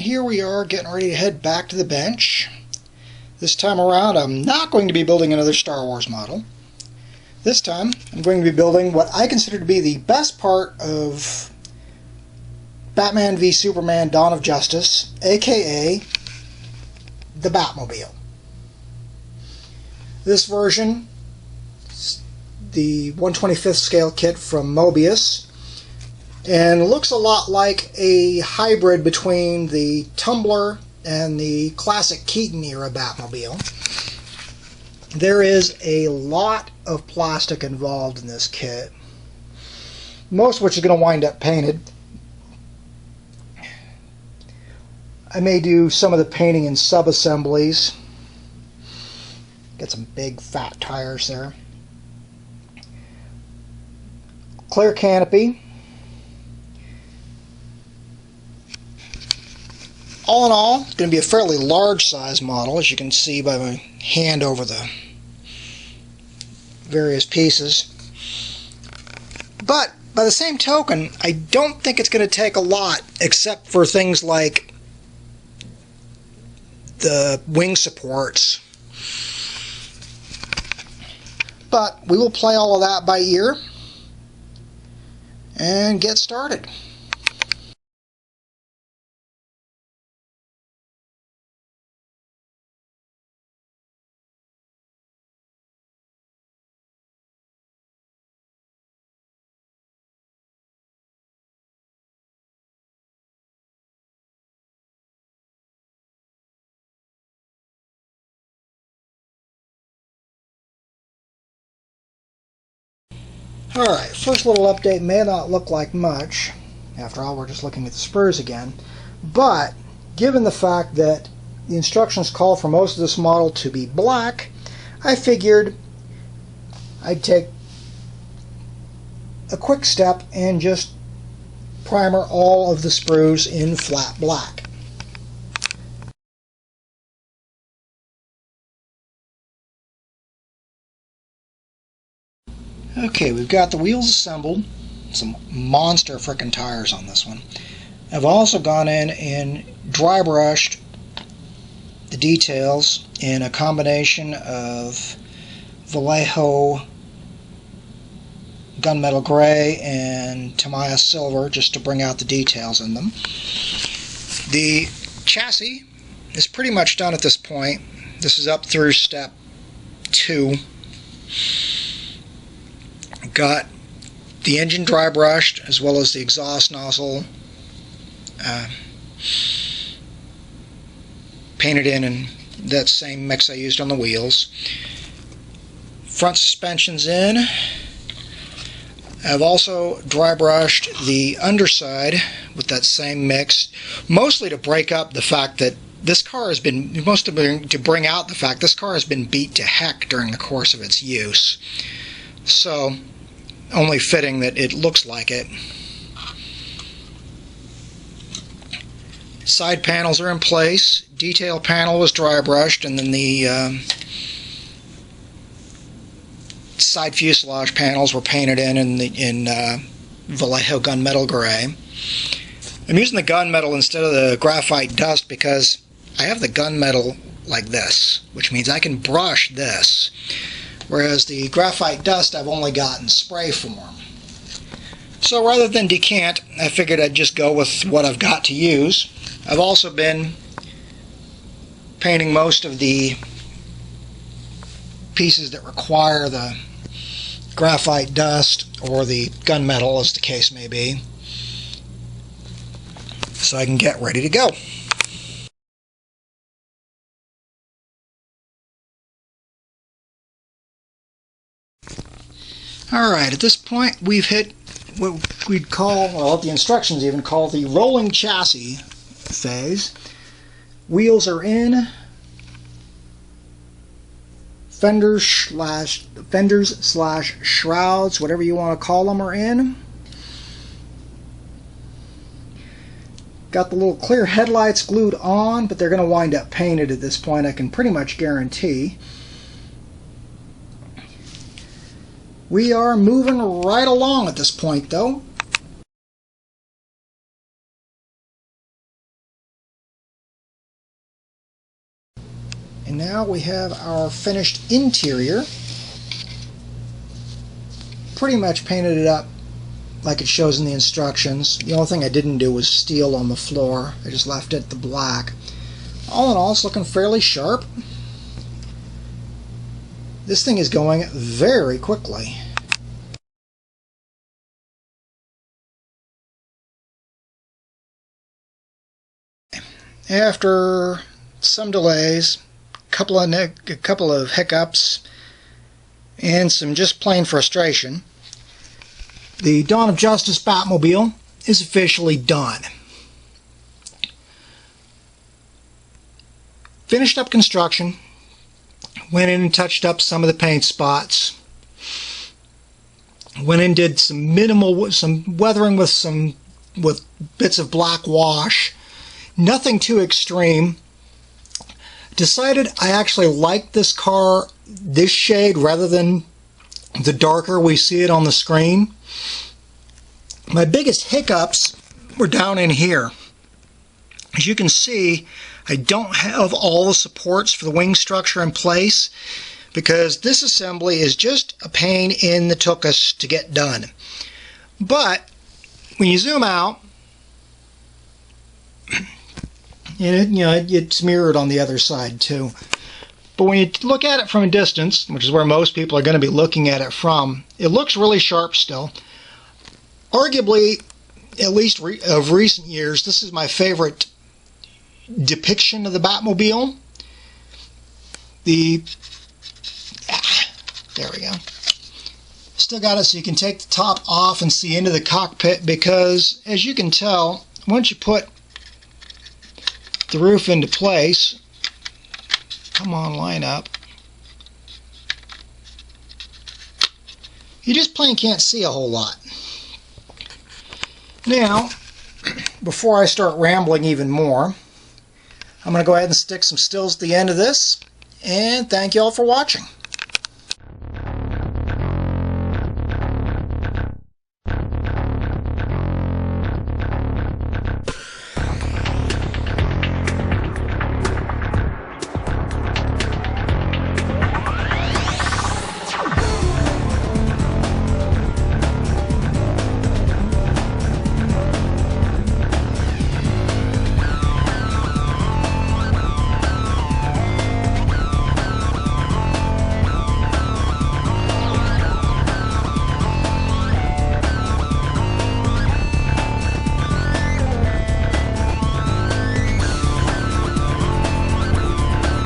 here we are getting ready to head back to the bench. This time around I'm not going to be building another Star Wars model. This time I'm going to be building what I consider to be the best part of Batman v Superman Dawn of Justice, aka the Batmobile. This version, the 1/25th scale kit from Moebius, and looks a lot like a hybrid between the Tumbler and the classic Keaton era Batmobile. There is a lot of plastic involved in this kit, most of which is going to wind up painted. I may do some of the painting in sub-assemblies. Get some big fat tires there. Clear canopy. All in all, it's going to be a fairly large size model, as you can see by my hand over the various pieces. But by the same token, I don't think it's going to take a lot, except for things like the wing supports. But we will play all of that by ear and get started. Alright, first little update may not look like much. After all, we're just looking at the spurs again. But, given the fact that the instructions call for most of this model to be black, I figured I'd take a quick step and just primer all of the sprues in flat black. Okay, we've got the wheels assembled. Some monster frickin' tires on this one. I've also gone in and dry brushed the details in a combination of Vallejo gunmetal gray and Tamiya silver, just to bring out the details in them. The chassis is pretty much done at this point. This is up through step 2. Got the engine dry brushed, as well as the exhaust nozzle painted in that same mix I used on the wheels. Front suspension's in. I've also dry brushed the underside with that same mix, mostly to break up the fact that this car has been, to bring out the fact this car has been beat to heck during the course of its use. So, only fitting that it looks like it. Side panels are in place. Detail panel was dry brushed, and then the side fuselage panels were painted in Vallejo gunmetal gray. I'm using the gunmetal instead of the graphite dust because I have the gunmetal like this, which means I can brush this. Whereas the graphite dust I've only got in spray form. So rather than decant, I figured I'd just go with what I've got to use. I've also been painting most of the pieces that require the graphite dust or the gunmetal, as the case may be, so I can get ready to go. Alright, at this point we've hit what we'd call, well, what the instructions even call the rolling chassis phase. Wheels are in. Fenders slash shrouds, whatever you want to call them, are in. Got the little clear headlights glued on, but they're going to wind up painted at this point, I can pretty much guarantee. We are moving right along at this point, though. And now we have our finished interior. Pretty much painted it up like it shows in the instructions. The only thing I didn't do was steel on the floor. I just left it the black. All in all, it's looking fairly sharp. This thing is going very quickly. After some delays, a couple of hiccups, and some just plain frustration, the Dawn of Justice Batmobile is officially done. Finished up construction, went in and touched up some of the paint spots, went in and did some weathering with bits of black wash, nothing too extreme. Decided I actually liked this car this shade rather than the darker we see it on the screen. My biggest hiccups were down in here. As you can see, I don't have all the supports for the wing structure in place because this assembly is just a pain in the tuchus to get done. But when you zoom out, and it's mirrored on the other side too. But when you look at it from a distance, which is where most people are going to be looking at it from, it looks really sharp still. Arguably, at least of recent years, this is my favorite depiction of the Batmobile. There we go. Still got it so you can take the top off and see into the cockpit because, as you can tell, once you put the roof into place, come on, line up, you just plain can't see a whole lot. Now, before I start rambling even more, I'm going to go ahead and stick some stills at the end of this, and thank you all for watching.